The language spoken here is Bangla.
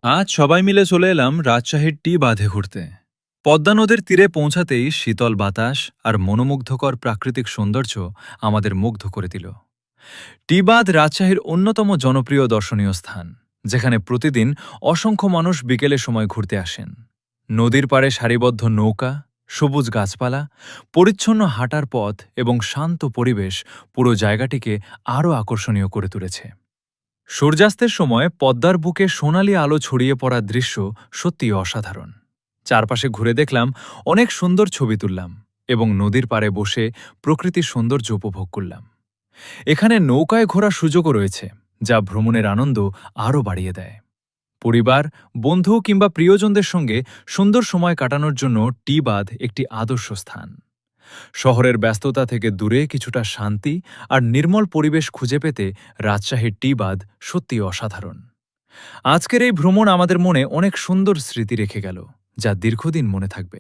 আজ সবাই মিলে চলে এলাম রাজশাহীর টি বাঁধে ঘুরতে। পদ্মা নদীর তীরে পৌঁছাতেই শীতল বাতাস আর মনোমুগ্ধকর প্রাকৃতিক সৌন্দর্য আমাদের মুগ্ধ করে দিল। টি বাঁধ রাজশাহীর অন্যতম জনপ্রিয় দর্শনীয় স্থান, যেখানে প্রতিদিন অসংখ্য মানুষ বিকেলের সময় ঘুরতে আসেন। নদীর পাড়ে সারিবদ্ধ নৌকা, সবুজ গাছপালা, পরিচ্ছন্ন হাঁটার পথ এবং শান্ত পরিবেশ পুরো জায়গাটিকে আরও আকর্ষণীয় করে তুলেছে। সূর্যাস্তের সময় পদ্মার বুকে সোনালি আলো ছড়িয়ে পড়া দৃশ্য সত্যিই অসাধারণ। চারপাশে ঘুরে দেখলাম, অনেক সুন্দর ছবি তুললাম এবং নদীর পাড়ে বসে প্রকৃতির সৌন্দর্য উপভোগ করলাম। এখানে নৌকায় ঘোরার সুযোগও রয়েছে, যা ভ্রমণের আনন্দ আরও বাড়িয়ে দেয়। পরিবার, বন্ধু কিংবা প্রিয়জনদের সঙ্গে সুন্দর সময় কাটানোর জন্য টি বাঁধ একটি আদর্শ স্থান। শহরের ব্যস্ততা থেকে দূরে কিছুটা শান্তি আর নির্মল পরিবেশ খুঁজে পেতে রাজশাহীর টি বাঁধ সত্যিই অসাধারণ। আজকের এই ভ্রমণ আমাদের মনে অনেক সুন্দর স্মৃতি রেখে গেল, যা দীর্ঘদিন মনে থাকবে।